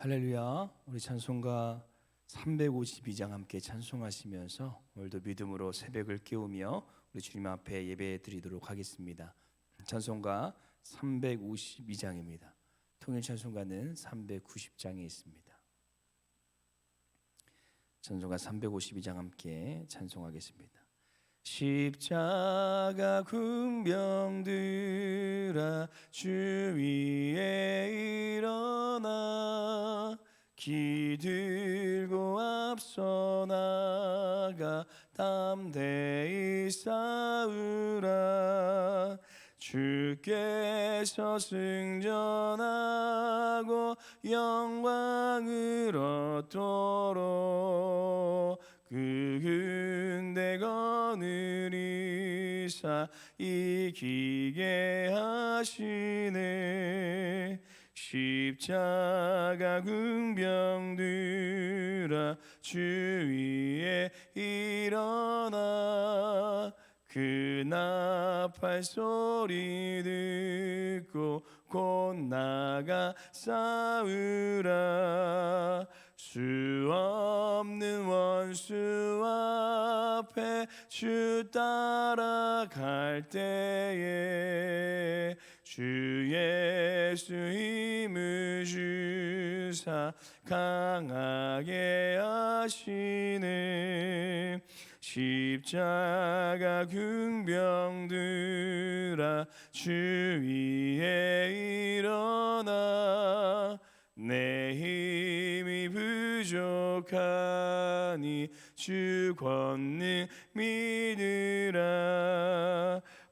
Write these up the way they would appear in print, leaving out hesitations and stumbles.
할렐루야. 우리 찬송가 352장 함께 찬송하시면서 오늘도 믿음으로 새벽을 깨우며 우리 주님 앞에 예배 드리도록 하겠습니다. 찬송가 352장입니다. 통일 찬송가는 390장에 있습니다. 찬송가 352장 함께 찬송하겠습니다. 십자가 군병들아 주 위에 일어나 기 들고 앞서 나가 담대히 싸우라. 주께서 승전하고 영광을 얻도록 그 군대 거느리사 이기게 하시네. 십자가 군병들아 주 위에 일어나 그 나팔 소리 듣고 곧 나가 싸우라. 수 없는 원수 앞에 주 따라갈 때에 주 예수 힘을 주사 강하게 하시네. 십자가 군병들아 주 위에 일어나 내 힘이 부족하니 주 권능 믿으라.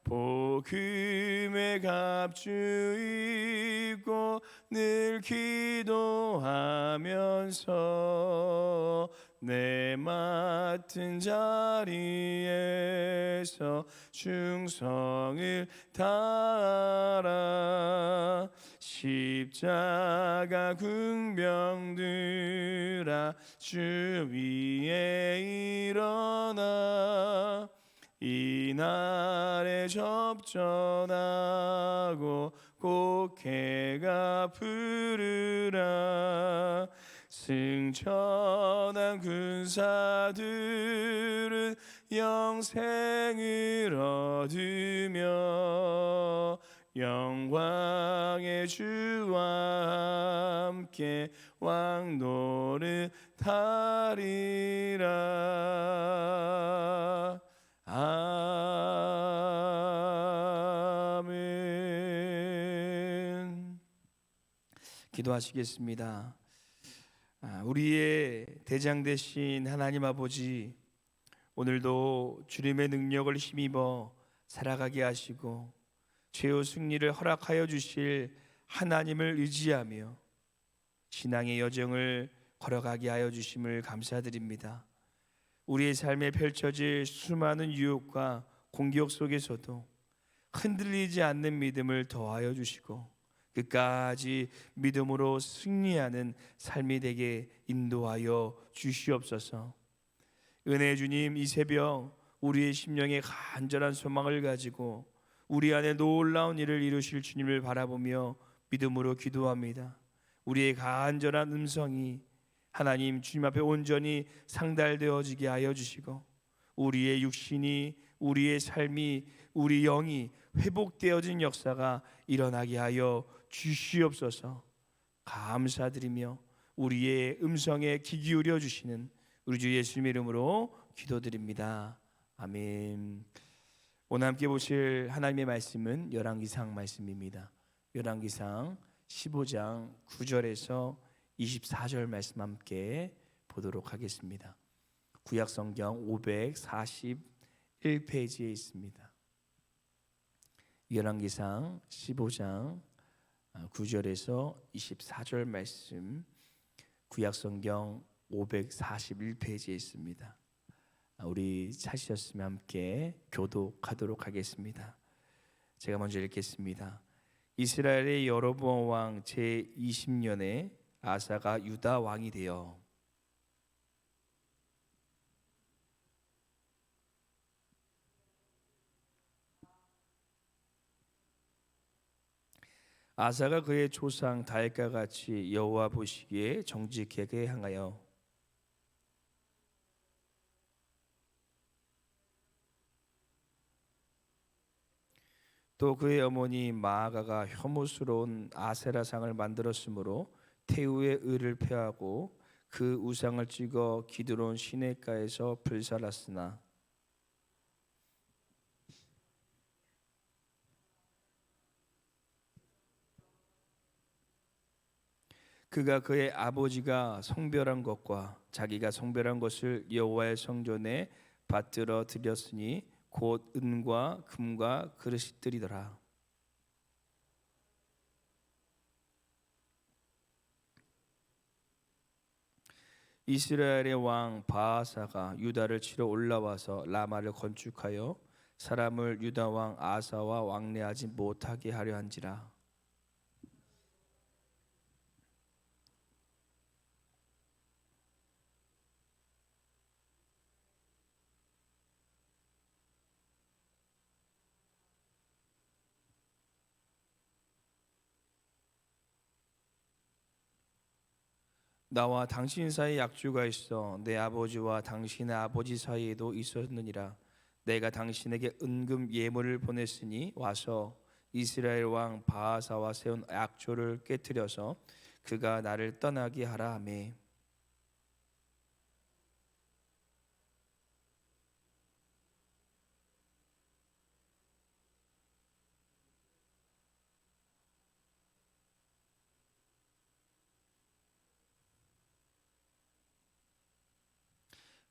복음의 갑주 입고 늘 기도하면서 내 맡은 자리에서 충성을 다하라. 십자가 군병들아 주 위에 일어나 이날에 접전하고 꼭 해가 부르라. 승천한 군사들은 영생을 얻으며 영광의 주와 함께 왕노릇 하리라. 아멘. 기도하시겠습니다. 우리의 대장 되신 하나님 아버지, 오늘도 주님의 능력을 힘입어 살아가게 하시고 최후 승리를 허락하여 주실 하나님을 의지하며 신앙의 여정을 걸어가게 하여 주심을 감사드립니다. 우리의 삶에 펼쳐질 수많은 유혹과 공격 속에서도 흔들리지 않는 믿음을 더하여 주시고 끝까지 믿음으로 승리하는 삶이 되게 인도하여 주시옵소서. 은혜의 주님, 이 새벽 우리의 심령에 간절한 소망을 가지고 우리 안에 놀라운 일을 이루실 주님을 바라보며 믿음으로 기도합니다. 우리의 간절한 음성이 하나님 주님 앞에 온전히 상달되어지게 하여 주시고 우리의 육신이, 우리의 삶이, 우리 영이 회복되어진 역사가 일어나게 하여 주시옵소서. 감사드리며 우리의 음성에 귀 기울여 주시는 우리 주 예수님의 이름으로 기도드립니다. 아멘. 오늘 함께 보실 하나님의 말씀은 열왕기상 말씀입니다. 열왕기상 15장 9절에서 24절 말씀 함께 보도록 하겠습니다. 구약성경 541페이지에 있습니다. 열왕기상 15장 9절에서 24절 말씀, 구약성경 541페이지에 있습니다. 우리 찾으셨으면 함께 교독하도록 하겠습니다. 제가 먼저 읽겠습니다. 이스라엘의 여로보암 왕 제20년에 아사가 유다 왕이 되어 아사가 그의 조상 다윗과 같이 여호와 보시기에 정직하게 행하여 또 그의 어머니 마아가가 혐오스러운 아세라상을 만들었으므로 태우의 의를 폐하고 그 우상을 찍어 기드론 시내가에서 불살랐으나 그가 그의 아버지가 성별한 것과 자기가 성별한 것을 여호와의 성전에 받들어 드렸으니 곧 은과 금과 그릇들이더라. 이스라엘의 왕 바하사가 유다를 치러 올라와서 라마를 건축하여 사람을 유다 왕 아사와 왕래하지 못하게 하려 한지라. 나와 당신 사이에 약주가 있어 내 아버지와 당신의 아버지 사이에도 있었느니라. 내가 당신에게 은금 예물을 보냈으니 와서 이스라엘 왕 바하사와 세운 약조를 깨뜨려서 그가 나를 떠나게 하라 하매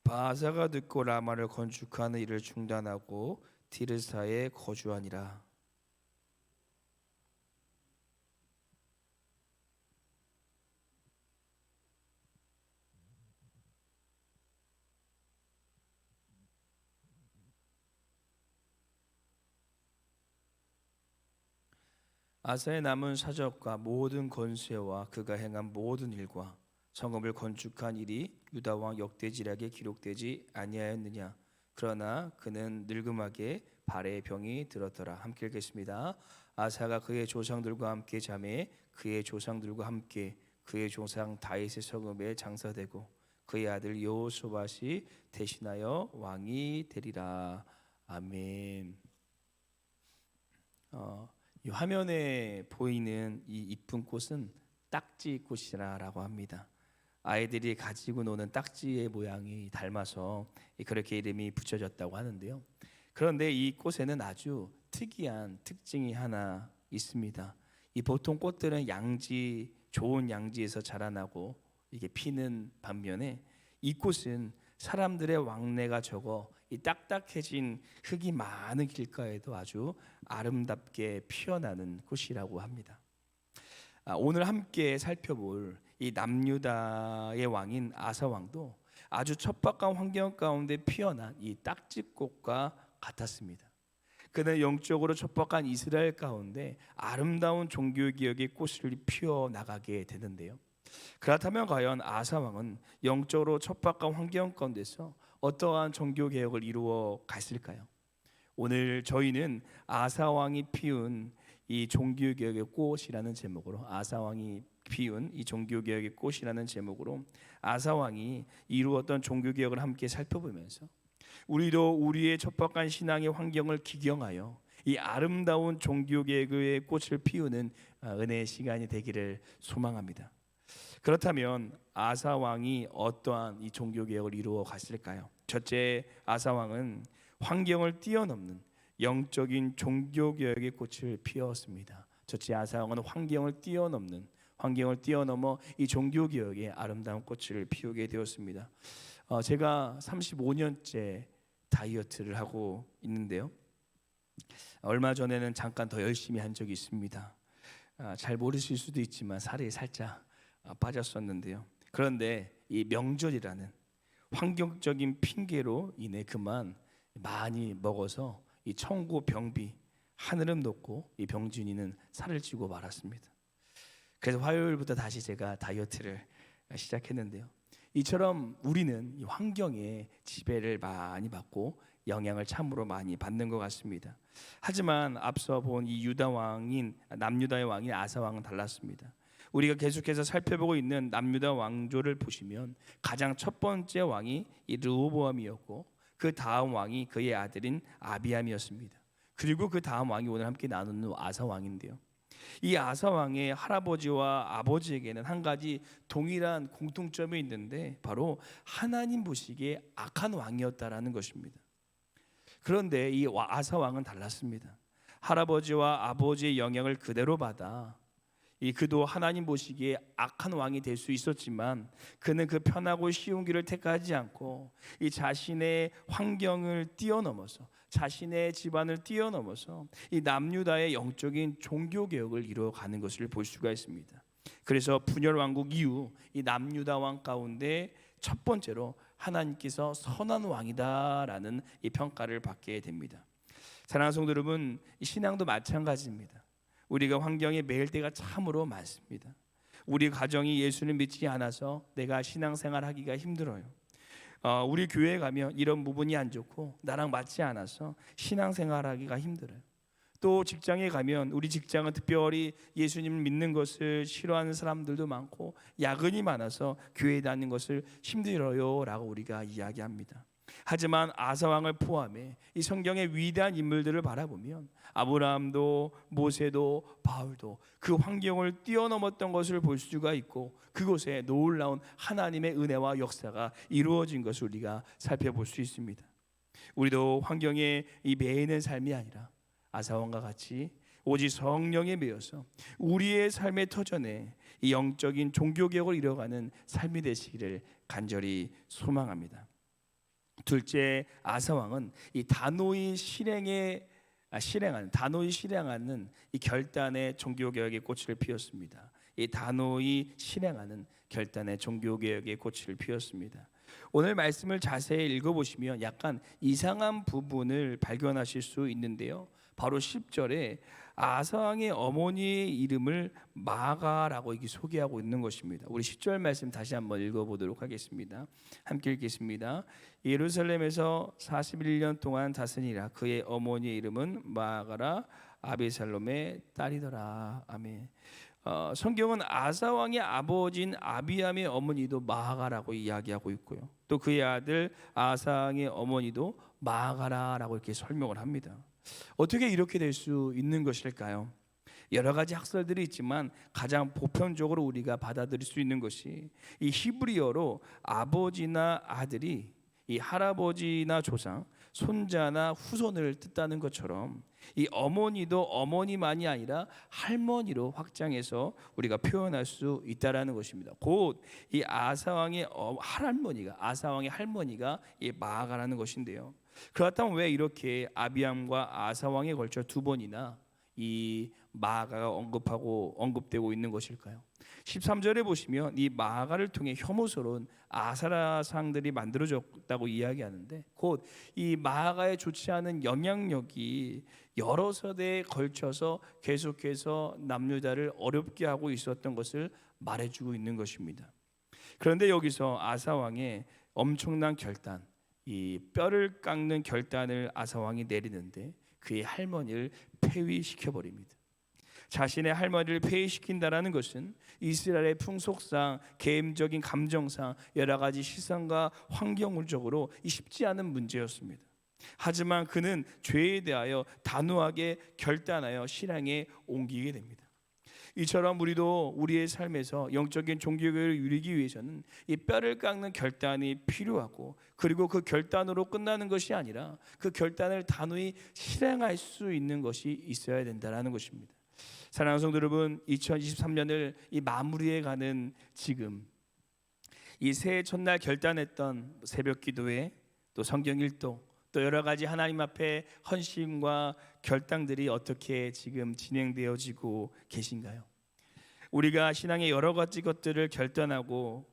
바하사가 듣고 라마를 건축하는 일을 중단하고 디르사에 거주하니라. 아사의 남은 사적과 모든 건세와 그가 행한 모든 일과 성읍을 건축한 일이 유다 왕 역대지략에 기록되지 아니하였느냐. 그러나 그는 늙음하게 발에 병이 들었더라. 함께 읽겠습니다. 아사가 그의 조상들과 함께 잠에 그의 조상들과 함께 그의 조상 다윗의 성읍에 장사되고 그의 아들 여호수아시 대신하여 왕이 되리라. 아멘. 이 화면에 보이는 이 이쁜 꽃은 딱지꽃이라고 합니다. 아이들이 가지고 노는 딱지의 모양이 닮아서 그렇게 이름이 붙여졌다고 하는데요. 그런데 이 꽃에는 아주 특이한 특징이 하나 있습니다. 이 보통 꽃들은 양지, 좋은 양지에서 자라나고 이게 피는 반면에 이 꽃은 사람들의 왕래가 적어 이 딱딱해진 흙이 많은 길가에도 아주 아름답게 피어나는 꽃이라고 합니다. 오늘 함께 살펴볼 이 남유다의 왕인 아사 왕도 아주 척박한 환경 가운데 피어난 이 딱지꽃과 같았습니다. 그는 영적으로 척박한 이스라엘 가운데 아름다운 종교개혁의 꽃을 피워 나가게 되는데요. 그렇다면 과연 아사 왕은 영적으로 척박한 환경 가운데서 어떠한 종교개혁을 이루어 갔을까요? 오늘 저희는 아사 왕이 피운 이 종교개혁의 꽃이라는 제목으로 아사 왕이 피운 이 종교개혁의 꽃이라는 제목으로 아사 왕이 이루었던 종교개혁을 함께 살펴보면서 우리도 우리의 척박한 신앙의 환경을 기경하여 이 아름다운 종교개혁의 꽃을 피우는 은혜의 시간이 되기를 소망합니다. 그렇다면 아사 왕이 어떠한 이 종교개혁을 이루어 갔을까요? 첫째, 아사 왕은 환경을 뛰어넘는 영적인 종교개혁의 꽃을 피웠습니다. 첫째, 아사 왕은 환경을 뛰어넘어 이 종교개혁의 아름다운 꽃을 피우게 되었습니다. 제가 35년째 다이어트를 하고 있는데요. 얼마 전에는 잠깐 더 열심히 한 적이 있습니다. 잘 모르실 수도 있지만 살이 살짝 빠졌었는데요. 그런데 이 명절이라는 환경적인 핑계로 인해 그만 많이 먹어서 이 천고 병비 하늘은 높고 이 병준이는 살을 찌고 말았습니다. 그래서 화요일부터 다시 제가 다이어트를 시작했는데요. 이처럼 우리는 이 환경에 지배를 많이 받고 영향을 참으로 많이 받는 것 같습니다. 하지만 앞서 본 이 유다 왕인 남유다의 왕인 아사 왕은 달랐습니다. 우리가 계속해서 살펴보고 있는 남유다 왕조를 보시면 가장 첫 번째 왕이 이 르호보암이었고 그 다음 왕이 그의 아들인 아비암이었습니다. 그리고 그 다음 왕이 오늘 함께 나누는 아사 왕인데요. 이 아사 왕의 할아버지와 아버지에게는 한 가지 동일한 공통점이 있는데 바로 하나님 보시기에 악한 왕이었다라는 것입니다. 그런데 이 아사 왕은 달랐습니다. 할아버지와 아버지의 영향을 그대로 받아 그도 하나님 보시기에 악한 왕이 될 수 있었지만 그는 그 편하고 쉬운 길을 택하지 않고 이 자신의 환경을 뛰어넘어서 자신의 집안을 뛰어넘어서 이 남유다의 영적인 종교 개혁을 이루어가는 것을 볼 수가 있습니다. 그래서 분열 왕국 이후 이 남유다 왕 가운데 첫 번째로 하나님께서 선한 왕이다라는 이 평가를 받게 됩니다. 사랑하는 성도 여러분, 이 신앙도 마찬가지입니다. 우리가 환경에 매일 때가 참으로 많습니다. 우리 가정이 예수를 믿지 않아서 내가 신앙생활하기가 힘들어요. 우리 교회에 가면 이런 부분이 안 좋고 나랑 맞지 않아서 신앙생활하기가 힘들어요. 또 직장에 가면 우리 직장은 특별히 예수님을 믿는 것을 싫어하는 사람들도 많고 야근이 많아서 교회에 다니는 것을 힘들어요 라고 우리가 이야기합니다. 하지만 아사 왕을 포함해 이 성경의 위대한 인물들을 바라보면 아브라함도 모세도 바울도 그 환경을 뛰어넘었던 것을 볼 수가 있고 그곳에 놀라운 하나님의 은혜와 역사가 이루어진 것을 우리가 살펴볼 수 있습니다. 우리도 환경에 매이는 삶이 아니라 아사 왕과 같이 오직 성령에 매여서 우리의 삶의 터전에 이 영적인 종교개혁을 이뤄가는 삶이 되시기를 간절히 소망합니다. 둘째, 아사 왕은 이 단호히 실행하는 이 결단의 종교개혁의 꽃을 피웠습니다. 이 단호히 실행하는 결단의 종교개혁의 꽃을 피웠습니다. 오늘 말씀을 자세히 읽어보시면 약간 이상한 부분을 발견하실 수 있는데요. 바로 10절에 아사 왕의 어머니의 이름을 마가라고 이렇게 소개하고 있는 것입니다. 우리 10절 말씀 다시 한번 읽어보도록 하겠습니다. 함께 읽겠습니다. 예루살렘에서 41년 동안 다스니라. 그의 어머니의 이름은 마가라 아비살롬의 딸이더라. 아멘. 성경은 아사 왕의 아버지인 아비암의 어머니도 마가라고 이야기하고 있고요. 또 그의 아들 아사 왕의 어머니도 마가라라고 이렇게 설명을 합니다. 어떻게 이렇게 될 수 있는 것일까요? 여러 가지 학설들이 있지만 가장 보편적으로 우리가 받아들일 수 있는 것이 이 히브리어로 아버지나 아들이 이 할아버지나 조상, 손자나 후손을 뜻하는 것처럼 이 어머니도 어머니만이 아니라 할머니로 확장해서 우리가 표현할 수 있다라는 것입니다. 곧 이 아사 왕의 아사 왕의 할머니가 이 마아가라는 것인데요. 그렇다면 왜 이렇게 아비암과 아사 왕에 걸쳐 두 번이나 이 마아가가 언급되고 있는 것일까요? 13절에 보시면 이 마아가를 통해 혐오스러운 아사라상들이 만들어졌다고 이야기하는데 곧 이 마아가의 좋지 않은 영향력이 여러 세대에 걸쳐서 계속해서 남유다를 어렵게 하고 있었던 것을 말해주고 있는 것입니다. 그런데 여기서 아사 왕의 엄청난 결단, 이 뼈를 깎는 결단을 아사 왕이 내리는데 그의 할머니를 폐위시켜 버립니다. 자신의 할머니를 폐위시킨다라는 것은 이스라엘의 풍속상, 개인적인 감정상 여러 가지 시선과 환경적으로 쉽지 않은 문제였습니다. 하지만 그는 죄에 대하여 단호하게 결단하여 실행에 옮기게 됩니다. 이처럼 우리도 우리의 삶에서 영적인 종교교회를 이루기 위해서는 이 뼈를 깎는 결단이 필요하고 그리고 그 결단으로 끝나는 것이 아니라 그 결단을 단호히 실행할 수 있는 것이 있어야 된다는 것입니다. 사랑하는 성도 여러분, 2023년을 이 마무리해 가는 지금 이 새해 첫날 결단했던 새벽 기도회, 또 성경 읽도, 또 여러 가지 하나님 앞에 헌신과 결단들이 어떻게 지금 진행되어지고 계신가요? 우리가 신앙의 여러 가지 것들을 결단하고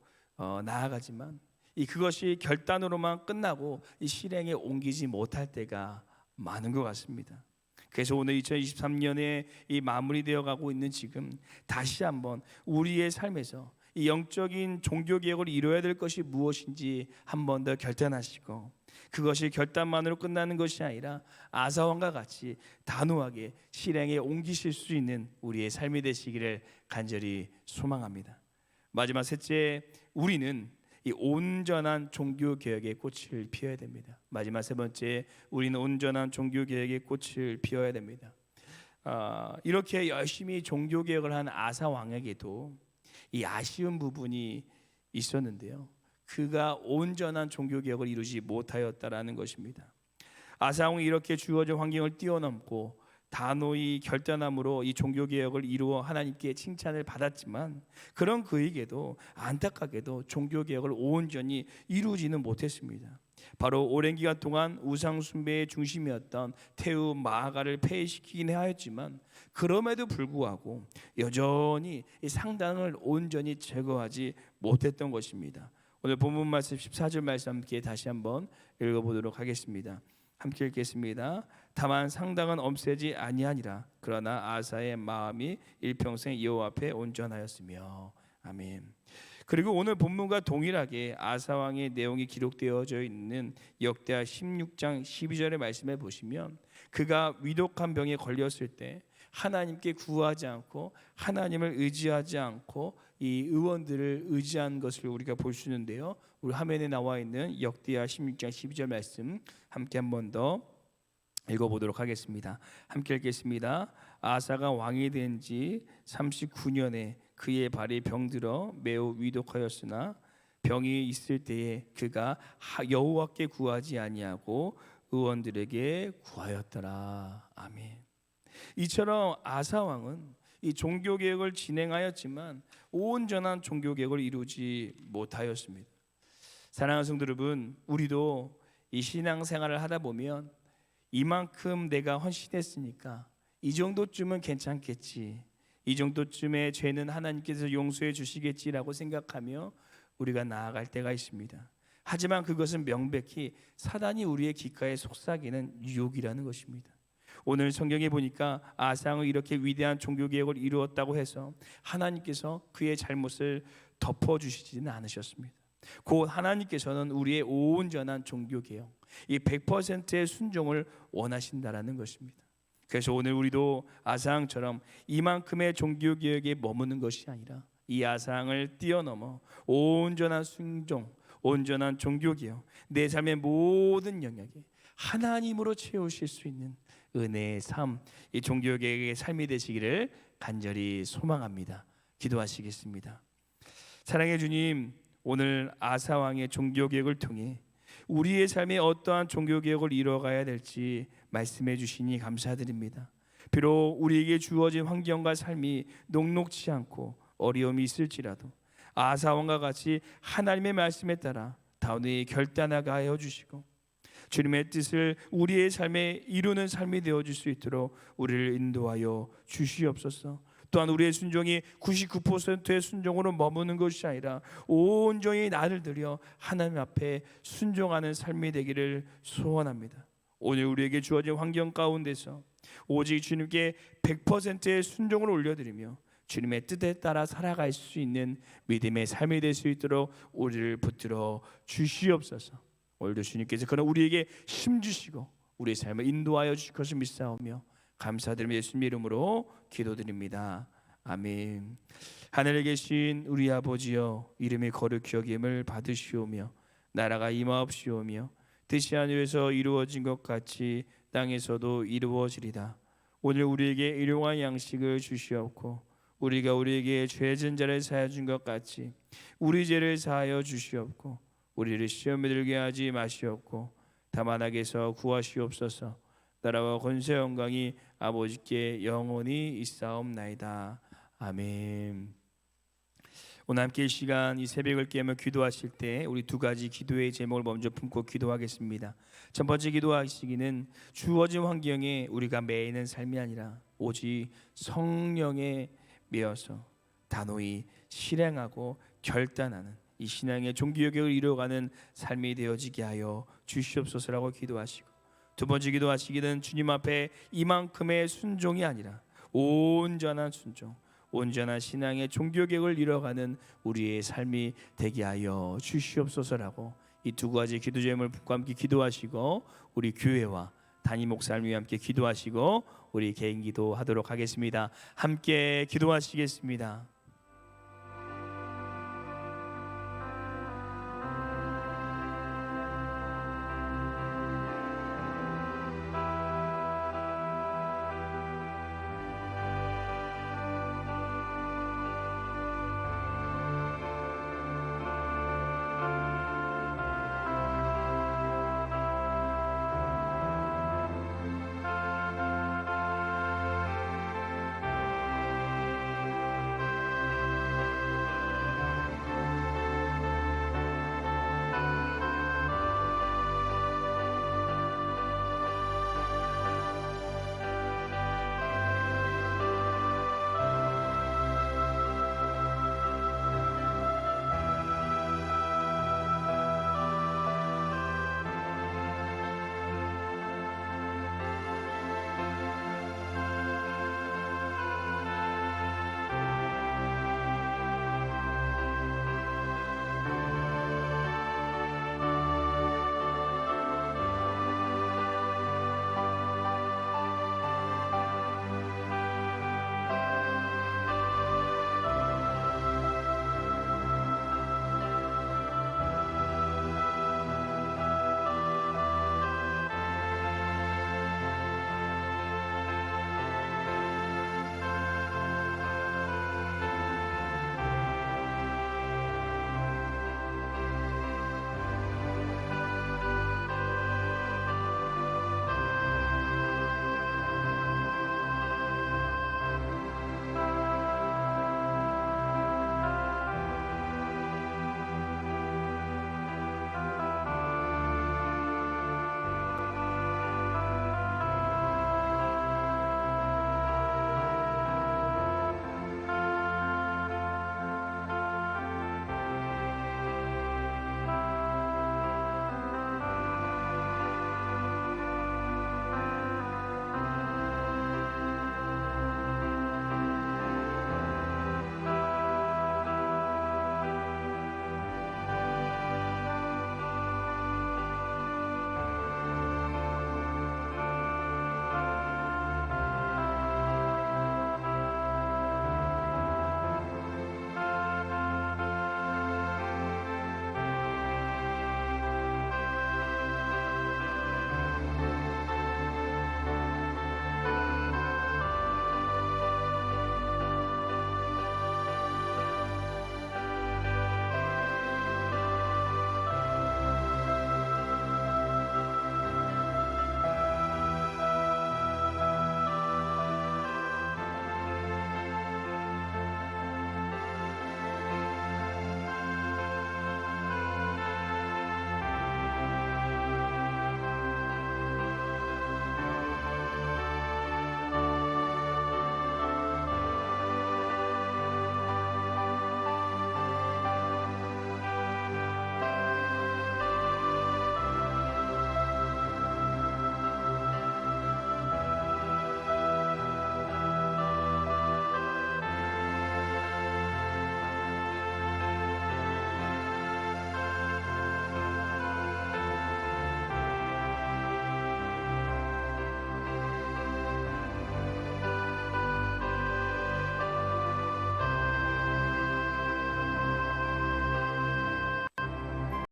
나아가지만 그것이 결단으로만 끝나고 이 실행에 옮기지 못할 때가 많은 것 같습니다. 그래서 오늘 2023년에 이 마무리되어 가고 있는 지금 다시 한번 우리의 삶에서 이 영적인 종교개혁을 이루어야 될 것이 무엇인지 한 번 더 결단하시고 그것이 결단만으로 끝나는 것이 아니라 아사왕과 같이 단호하게 실행에 옮기실 수 있는 우리의 삶이 되시기를 간절히 소망합니다. 마지막 셋째, 우리는 이 온전한 종교 개혁의 꽃을 피워야 됩니다. 마지막 세 번째, 우리는 온전한 종교 개혁의 꽃을 피워야 됩니다. 이렇게 열심히 종교 개혁을 한 아사 왕에게도 이 아쉬운 부분이 있었는데요. 그가 온전한 종교 개혁을 이루지 못하였다라는 것입니다. 아사 왕이 이렇게 주어진 환경을 뛰어넘고 단호히 결단함으로 이 종교 개혁을 이루어 하나님께 칭찬을 받았지만 그런 그에게도 안타깝게도 종교 개혁을 온전히 이루지는 못했습니다. 바로 오랜 기간 동안 우상 숭배의 중심이었던 태우 마아가를 폐위시키긴 하였지만 그럼에도 불구하고 여전히 이 상당을 온전히 제거하지 못했던 것입니다. 오늘 본문 말씀 14절 말씀 함께 다시 한번 읽어보도록 하겠습니다. 함께 읽겠습니다. 다만 상당은 없애지 아니하니라. 그러나 아사의 마음이 일평생 여호와 앞에 온전하였으며. 아멘. 그리고 오늘 본문과 동일하게 아사 왕의 내용이 기록되어져 있는 역대하 16장 12절의 말씀에 보시면 그가 위독한 병에 걸렸을 때 하나님께 구하지 않고 하나님을 의지하지 않고 이 의원들을 의지한 것을 우리가 볼 수 있는데요. 우리 화면에 나와 있는 역대하 16장 12절 말씀 함께 한 번 더 읽어보도록 하겠습니다. 함께 읽겠습니다. 아사가 왕이 된 지 39년에 그의 발이 병들어 매우 위독하였으나 병이 있을 때에 그가 여호와께 구하지 아니하고 의원들에게 구하였더라. 아멘. 이처럼 아사 왕은 이 종교 개혁을 진행하였지만 온전한 종교 개혁을 이루지 못하였습니다. 사랑하는 성도 여러분, 우리도 이 신앙생활을 하다 보면 이만큼 내가 헌신했으니까 이 정도쯤은 괜찮겠지, 이 정도쯤의 죄는 하나님께서 용서해 주시겠지라고 생각하며 우리가 나아갈 때가 있습니다. 하지만 그것은 명백히 사단이 우리의 귓가에 속삭이는 유혹이라는 것입니다. 오늘 성경에 보니까 아사왕이 이렇게 위대한 종교개혁을 이루었다고 해서 하나님께서 그의 잘못을 덮어주시지는 않으셨습니다. 곧 하나님께서는 우리의 온전한 종교개혁, 이 100%의 순종을 원하신다라는 것입니다. 그래서 오늘 우리도 아사왕처럼 이만큼의 종교개혁에 머무는 것이 아니라 이 아사왕을 뛰어넘어 온전한 순종, 온전한 종교개혁, 내 삶의 모든 영역에 하나님으로 채우실 수 있는 은혜의 삶, 이 종교개혁의 삶이 되시기를 간절히 소망합니다. 기도하시겠습니다. 사랑의 주님, 오늘 아사왕의 종교개혁을 통해 우리의 삶에 어떠한 종교개혁을 이뤄가야 될지 말씀해 주시니 감사드립니다. 비록 우리에게 주어진 환경과 삶이 녹록지 않고 어려움이 있을지라도 아사왕과 같이 하나님의 말씀에 따라 단호히 결단하게 하여 주시고 주님의 뜻을 우리의 삶에 이루는 삶이 되어줄 수 있도록 우리를 인도하여 주시옵소서. 또한 우리의 순종이 99%의 순종으로 머무는 것이 아니라 온전히 나를 들여 하나님 앞에 순종하는 삶이 되기를 소원합니다. 오늘 우리에게 주어진 환경 가운데서 오직 주님께 100%의 순종을 올려드리며 주님의 뜻에 따라 살아갈 수 있는 믿음의 삶이 될 수 있도록 우리를 붙들어 주시옵소서. 오늘도 주님께서 그런 우리에게 힘 주시고 우리의 삶을 인도하여 주실 것을 믿사오며 감사드리며 예수님 이름으로 기도드립니다. 아멘. 하늘에 계신 우리 아버지여, 이름이 거룩히 여김을 받으시오며 나라가 임하옵시오며 뜻이 하늘에서 이루어진 것 같이 땅에서도 이루어지리다. 오늘 우리에게 일용할 양식을 주시옵고 우리가 우리에게 죄진 자를 사하여 준 것 같이 우리 죄를 사하여 주시옵고 우리를 시험에 들게 하지 마시옵고 다만 악에서 구하시옵소서. 나라와 권세 영광이 아버지께 영원히 있사옵나이다. 아멘. 오늘 함께 이 시간 이 새벽을 깨며 기도하실 때 우리 두 가지 기도의 제목을 먼저 품고 기도하겠습니다. 첫 번째 기도하시기는 주어진 환경에 우리가 매이는 삶이 아니라 오직 성령에 매여서 단호히 실행하고 결단하는 이 신앙의 종교개혁을 이루어가는 삶이 되어지게 하여 주시옵소서라고 기도하시고, 두 번째 기도하시기는 주님 앞에 이만큼의 순종이 아니라 온전한 순종, 온전한 신앙의 종교개혁을 이뤄가는 우리의 삶이 되게 하여 주시옵소서라고 이 두 가지 기도 제목과 함께 기도하시고 우리 교회와 담임 목사님이 함께 기도하시고 우리 개인 기도하도록 하겠습니다. 함께 기도하시겠습니다.